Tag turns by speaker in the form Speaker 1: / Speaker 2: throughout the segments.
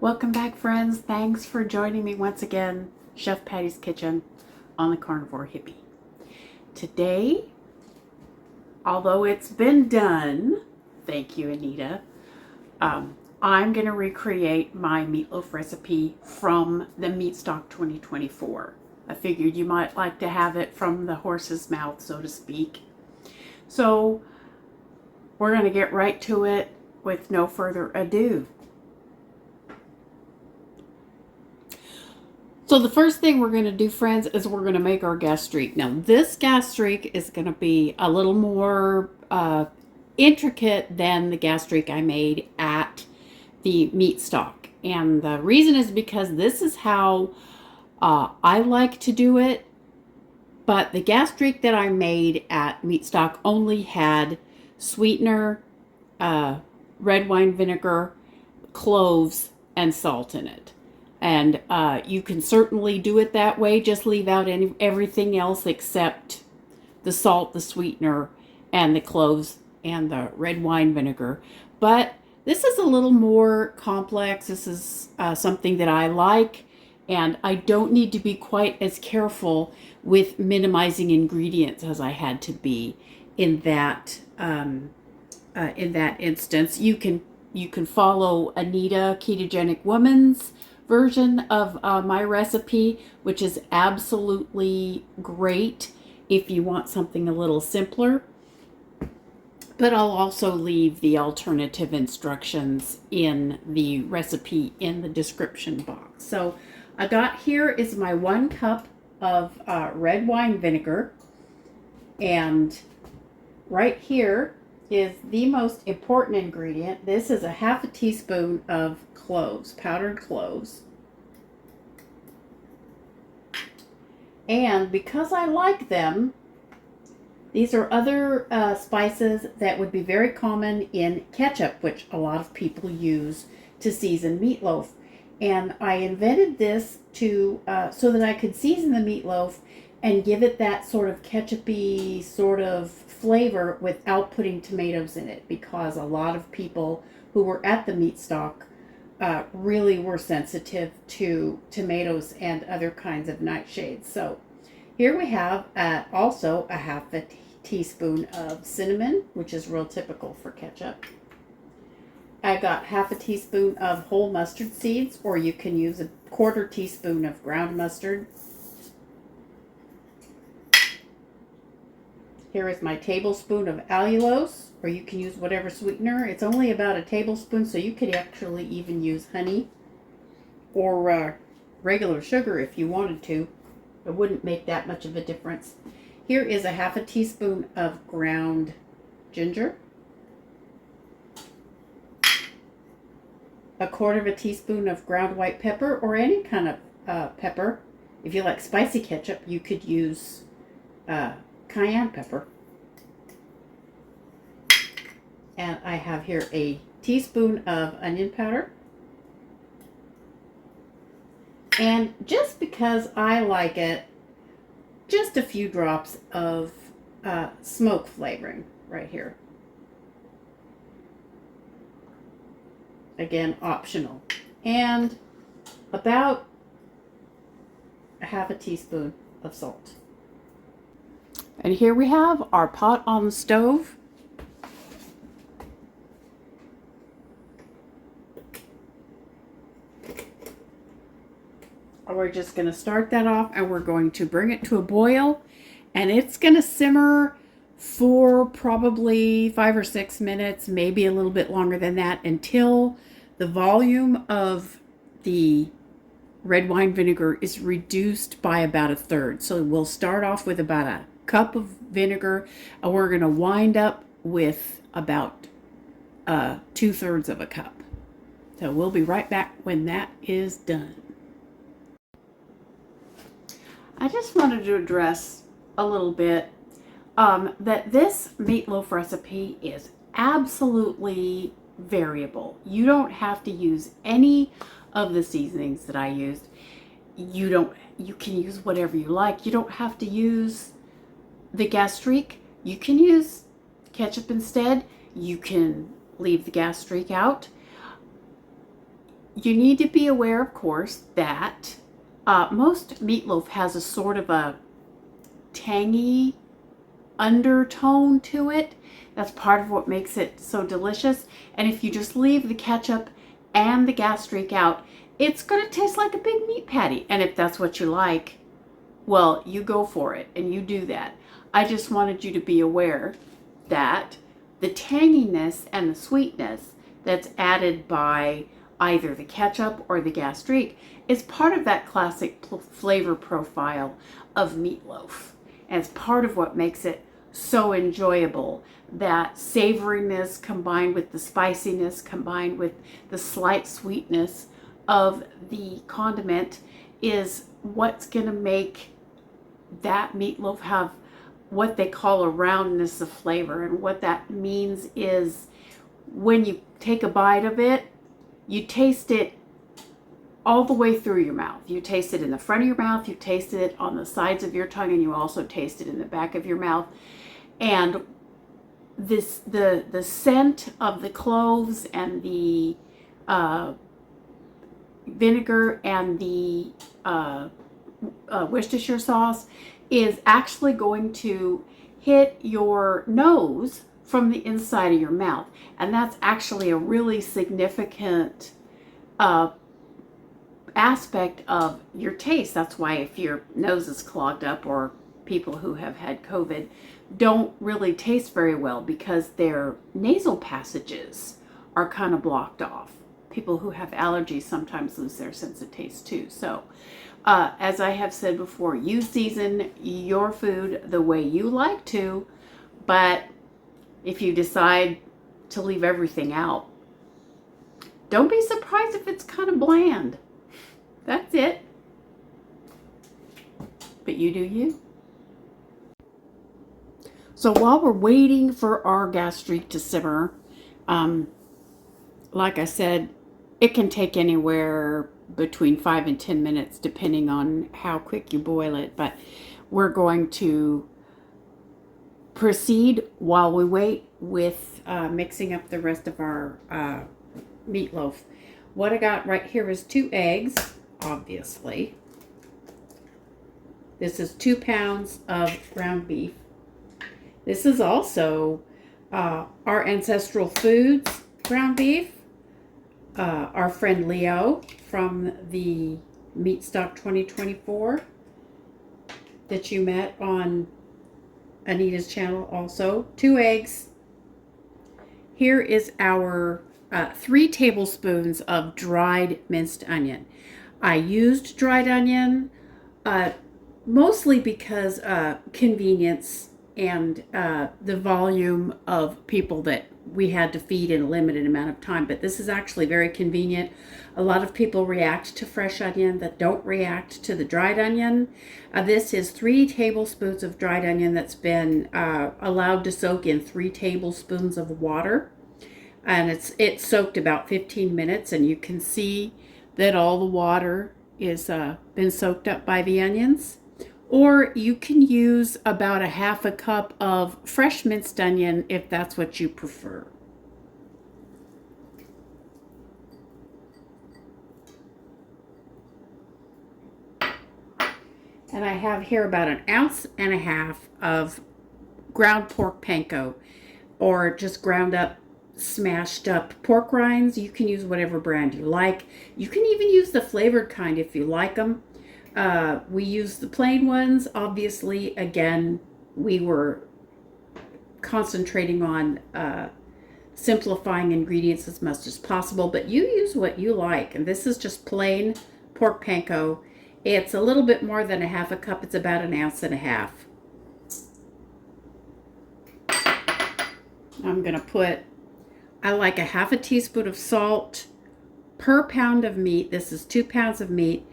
Speaker 1: Welcome back, friends. Thanks for joining me once again, Chef Patty's Kitchen on the Carnivore Hippie. Today, although it's been done, thank you, Anita, I'm going to recreate my meatloaf recipe from the Meatstock 2024. I figured you might like to have it from the horse's mouth, so to speak. So, we're going to get right to it with no further ado. So the first thing we're going to do, friends, is we're going to make our gastrique. Now, this gastrique is going to be a little more intricate than the gastrique I made at the Meatstock. And the reason is because this is how I like to do it. But the gastrique that I made at Meatstock only had sweetener, red wine vinegar, cloves, and salt in it. And you can certainly do it that way. Just leave out everything else except the salt, the sweetener, and the cloves and the red wine vinegar. But this is a little more complex. This is something that I like. And I don't need to be quite as careful with minimizing ingredients as I had to be in that instance. You can follow Anita, Ketogenic Woman's version of my recipe, which is absolutely great if you want something a little simpler. But I'll also leave the alternative instructions in the recipe in the description box. So I got here is my 1 cup of red wine vinegar, and right here is the most important ingredient. This is a half a teaspoon of cloves, powdered cloves. And because I like them, these are other spices that would be very common in ketchup, which a lot of people use to season meatloaf. And I invented this to so that I could season the meatloaf and give it that sort of ketchup-y sort of flavor without putting tomatoes in it, because a lot of people who were at the Meatstock really were sensitive to tomatoes and other kinds of nightshades. So here we have also a half a teaspoon of cinnamon, which is real typical for ketchup. I got half a teaspoon of whole mustard seeds, or you can use a 1/4 teaspoon of ground mustard. Here is my tablespoon of allulose, or you can use whatever sweetener. It's only about a tablespoon, so you could actually even use honey or regular sugar if you wanted to. It wouldn't make that much of a difference. Here is a half a teaspoon of ground ginger, a 1/4 teaspoon of ground white pepper, or any kind of pepper. If you like spicy ketchup, you could use cayenne pepper. And I have here a teaspoon of onion powder. And just because I like it, just a few drops of smoke flavoring right here. Again, optional. And about a half a teaspoon of salt. And here we have our pot on the stove. We're just going to start that off, and we're going to bring it to a boil, and it's going to simmer for probably 5 or 6 minutes, maybe a little bit longer than that, until the volume of the red wine vinegar is reduced by about 1/3. So we'll start off with about a cup of vinegar, and we're going to wind up with about 2/3 of a cup. So we'll be right back when that is done. I just wanted to address a little bit that this meatloaf recipe is absolutely variable. You don't have to use any of the seasonings that I used. You can use whatever you like. You don't have to use the gastrique. You can use ketchup instead. You can leave the gastrique out. you need to be aware, of course, that most meatloaf has a sort of a tangy undertone to it. That's part of what makes it so delicious. And if you just leave the ketchup and the gastrique out, it's going to taste like a big meat patty. And if that's what you like, well, you go for it and you do that. I just wanted you to be aware that the tanginess and the sweetness that's added by either the ketchup or the gastrique is part of that classic flavor profile of meatloaf. And it's part of what makes it so enjoyable. That savoriness combined with the spiciness, combined with the slight sweetness of the condiment is what's going to make that meatloaf have what they call a roundness of flavor. And what that means is when you take a bite of it, you taste it all the way through your mouth. You taste it in the front of your mouth, you taste it on the sides of your tongue, and you also taste it in the back of your mouth. And the scent of the cloves and the vinegar and the Worcestershire sauce is actually going to hit your nose from the inside of your mouth. And that's actually a really significant aspect of your taste. That's why if your nose is clogged up, or people who have had COVID don't really taste very well because their nasal passages are kind of blocked off. People who have allergies sometimes lose their sense of taste too. So as I have said before, you season your food the way you like to, but if you decide to leave everything out, don't be surprised if it's kind of bland. That's it. But you do you. So while we're waiting for our gastrique to simmer, like I said, it can take anywhere between 5 and 10 minutes depending on how quick you boil it. But we're going to proceed while we wait with mixing up the rest of our meatloaf. What I got right here is 2 eggs, obviously. This is 2 pounds of ground beef. This is also our Ancestral Foods ground beef. Our friend Leo from the Meatstock 2024 that you met on Anita's channel also. 2 eggs. Here is our 3 tablespoons of dried minced onion. I used dried onion mostly because convenience and the volume of people that we had to feed in a limited amount of time. But this is actually very convenient. A lot of people react to fresh onion that don't react to the dried onion. This is 3 tablespoons of dried onion that's been allowed to soak in 3 tablespoons of water. And it's soaked about 15 minutes, and you can see that all the water is been soaked up by the onions. Or you can use about a half a cup of fresh minced onion if that's what you prefer. And I have here about 1.5 ounces of ground pork panko, or just ground up, smashed up pork rinds. You can use whatever brand you like. You can even use the flavored kind if you like them. We use the plain ones. Obviously, again, we were concentrating on simplifying ingredients as much as possible, but you use what you like. And this is just plain pork panko. It's a little bit more than a half a cup. It's about 1.5 ounces. I'm going to put, I like a half a teaspoon of salt per pound of meat. This is 2 pounds of meat.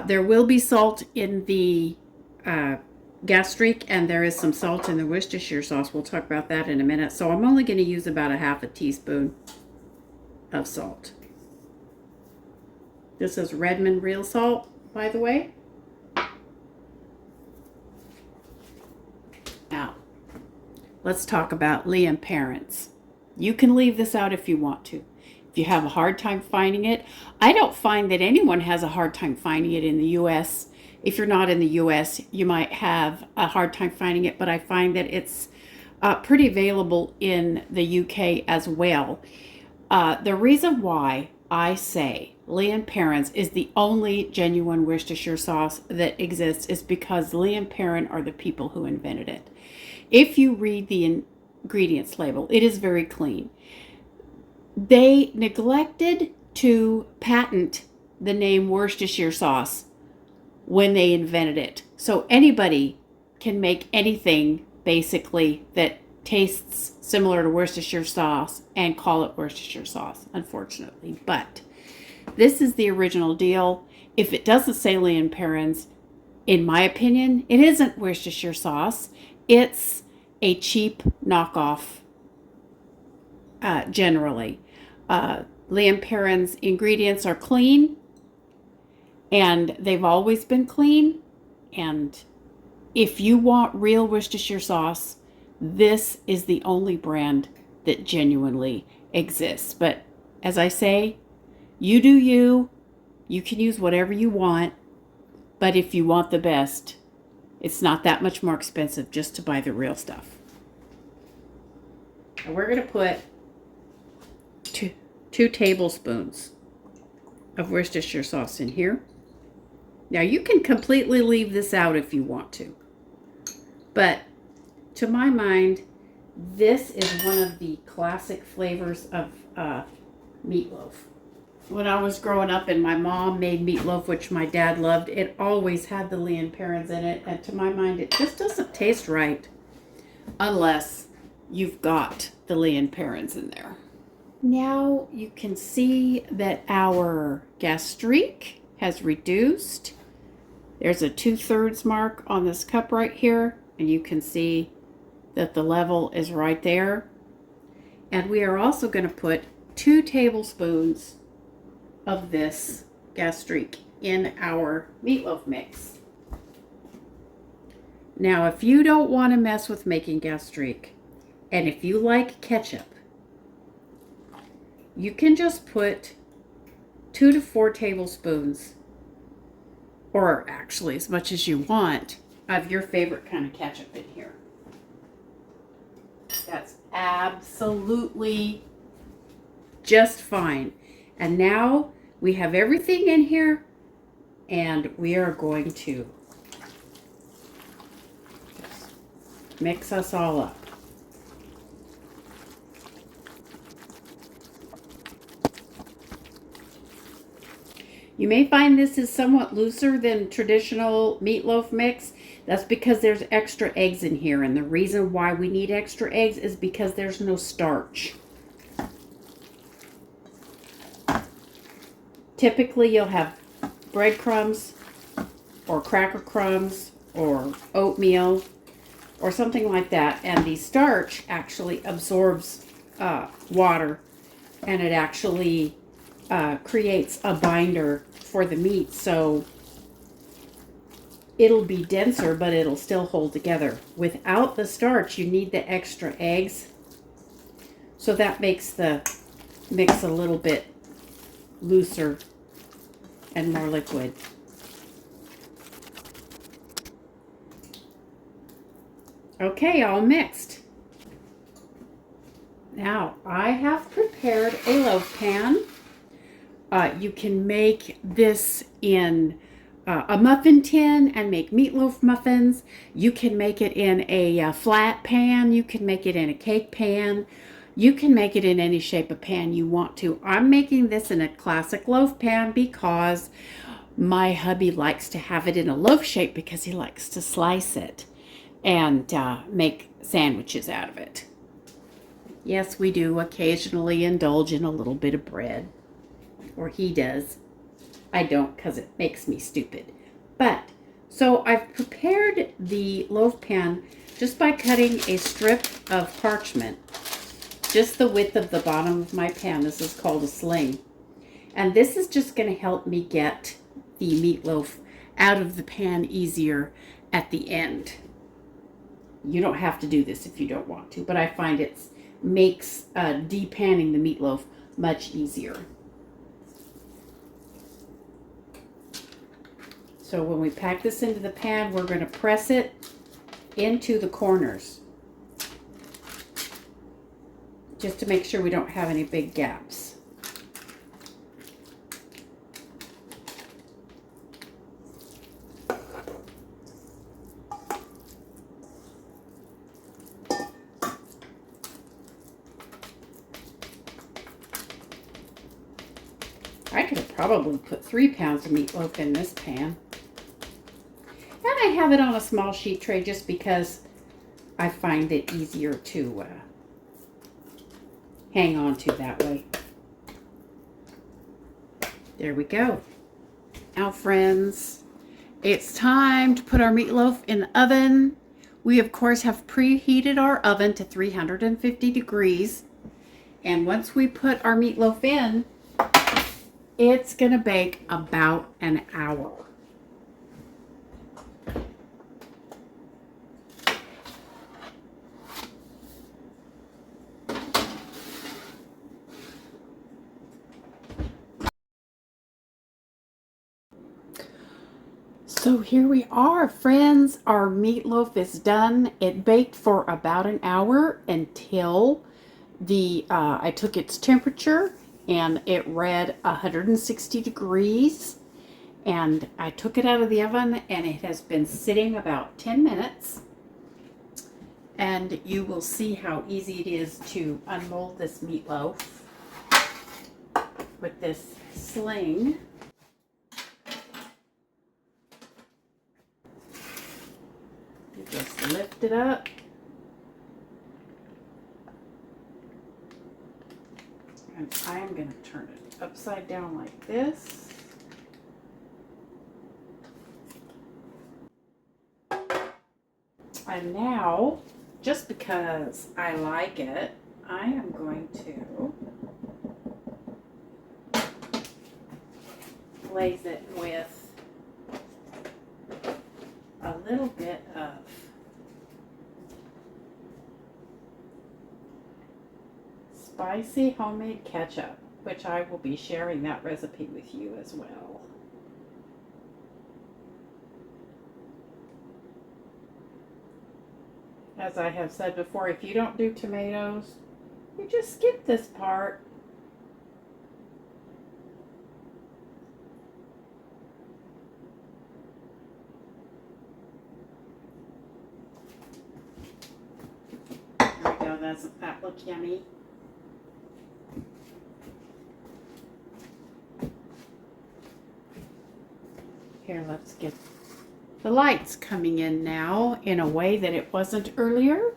Speaker 1: There will be salt in the gastrique, and there is some salt in the Worcestershire sauce. We'll talk about that in a minute. So I'm only going to use about a half a teaspoon of salt. This is Redmond real salt, by the way. Now, let's talk about Liam parents. You can leave this out if you want to. If you have a hard time finding it, I don't find that anyone has a hard time finding it in the U.S. If you're not in the U.S., you might have a hard time finding it, but I find that it's pretty available in the U.K. as well. The reason why I say Lea & Perrins is the only genuine Worcestershire sauce that exists is because Lea & Perrins are the people who invented it. If you read the ingredients label, it is very clean. They neglected to patent the name Worcestershire sauce when they invented it. So anybody can make anything basically that tastes similar to Worcestershire sauce and call it Worcestershire sauce, unfortunately. But this is the original deal. If it doesn't say Lea & Perrins, in my opinion, it isn't Worcestershire sauce. It's a cheap knockoff, generally. Lea & Perrins ingredients are clean, and they've always been clean. And if you want real Worcestershire sauce, this is the only brand that genuinely exists. But as I say, you do you. You can use whatever you want. But if you want the best, it's not that much more expensive just to buy the real stuff. And we're going to put two tablespoons of Worcestershire sauce in here. Now you can completely leave this out if you want to. But to my mind, this is one of the classic flavors of meatloaf. When I was growing up and my mom made meatloaf, which my dad loved, it always had the Lea & Perrins in it. And to my mind, it just doesn't taste right unless you've got the Lea & Perrins in there. Now you can see that our gastrique has reduced. There's a 2/3 mark on this cup right here, and you can see that the level is right there. And we are also going to put 2 tablespoons of this gastrique in our meatloaf mix. Now, if you don't want to mess with making gastrique, and if you like ketchup, you can just put 2 to 4 tablespoons, or actually as much as you want, of your favorite kind of ketchup in here. That's absolutely just fine. And now we have everything in here, and we are going to mix us all up. You may find this is somewhat looser than traditional meatloaf mix. That's because there's extra eggs in here, and the reason why we need extra eggs is because there's no starch. Typically, you'll have breadcrumbs or cracker crumbs or oatmeal or something like that, and the starch actually absorbs water, and it actually creates a binder for the meat, so it'll be denser, but it'll still hold together. Without the starch, you need the extra eggs, so that makes the mix a little bit looser and more liquid. Okay, all mixed. Now, I have prepared a loaf pan. You can make this in a muffin tin and make meatloaf muffins. You can make it in a flat pan. You can make it in a cake pan. You can make it in any shape of pan you want to. I'm making this in a classic loaf pan because my hubby likes to have it in a loaf shape because he likes to slice it and make sandwiches out of it. Yes, we do occasionally indulge in a little bit of bread, or he does. I don't because it makes me stupid. But, so I've prepared the loaf pan just by cutting a strip of parchment, just the width of the bottom of my pan. This is called a sling. And this is just going to help me get the meatloaf out of the pan easier at the end. You don't have to do this if you don't want to, but I find it makes depanning the meatloaf much easier. So when we pack this into the pan, we're going to press it into the corners, just to make sure we don't have any big gaps. I could have probably put 3 pounds of meatloaf in this pan. And I have it on a small sheet tray just because I find it easier to hang on to that way. There we go. Now, friends, it's time to put our meatloaf in the oven. We, of course, have preheated our oven to 350 degrees. And once we put our meatloaf in, it's going to bake about an hour. So here we are, friends. Our meatloaf is done. It baked for about an hour until I took its temperature, and it read 160 degrees. And I took it out of the oven, and it has been sitting about 10 minutes. And you will see how easy it is to unmold this meatloaf with this sling. You just lift it up. And I am going to turn it upside down like this. And now, just because I like it, I am going to glaze it with a little bit of spicy homemade ketchup, which I will be sharing that recipe with you as well. As I have said before, if you don't do tomatoes, you just skip this part. There we go, that looks yummy. Here, let's get the lights coming in now in a way that it wasn't earlier.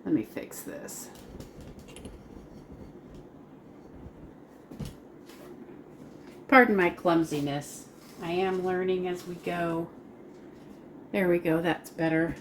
Speaker 1: Let me fix this. Pardon my clumsiness. I am learning as we go. There we go, that's better.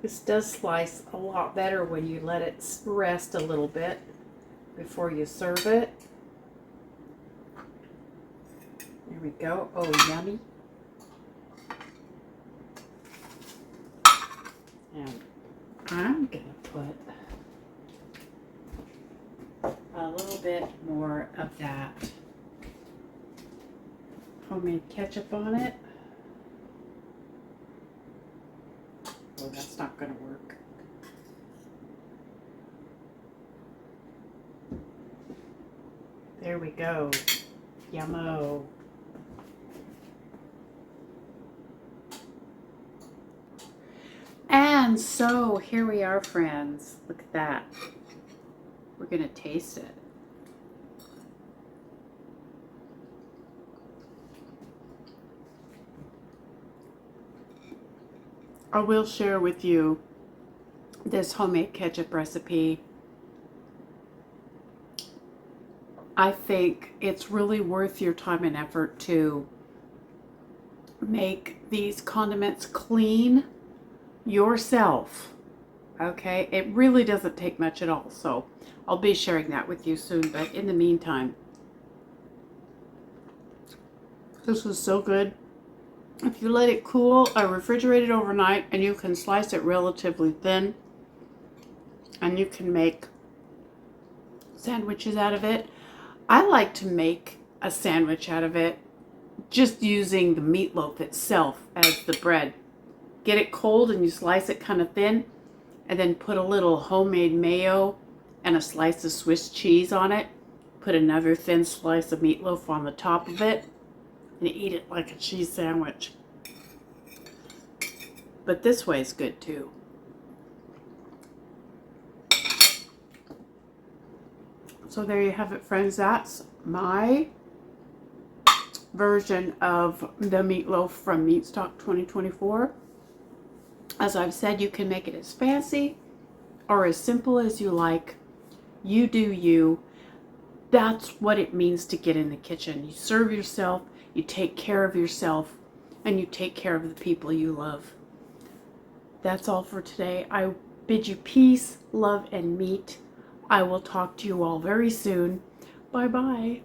Speaker 1: This does slice a lot better when you let it rest a little bit before you serve it. There we go. Oh, yummy. And I'm going to put a little bit more of that homemade ketchup on it. Oh, that's not going to work. There we go. Yummo. And so here we are, friends. Look at that. We're going to taste it. I will share with you this homemade ketchup recipe. I think it's really worth your time and effort to make these condiments clean yourself Okay, it really doesn't take much at all, so I'll be sharing that with you soon. But in the meantime, this is so good. If you let it cool or refrigerate it overnight, and you can slice it relatively thin, and you can make sandwiches out of it. I like to make a sandwich out of it just using the meatloaf itself as the bread. Get it cold and you slice it kind of thin, and then put a little homemade mayo and a slice of Swiss cheese on it. Put another thin slice of meatloaf on the top of it, and eat it like a cheese sandwich. But this way is good too. So there you have it, friends. That's my version of the meatloaf from Meatstock 2024. As I've said, you can make it as fancy or as simple as you like. You do you. That's what it means to get in the kitchen. You serve yourself, you take care of yourself, and you take care of the people you love. That's all for today. I bid you peace, love, and meat. I will talk to you all very soon. Bye-bye.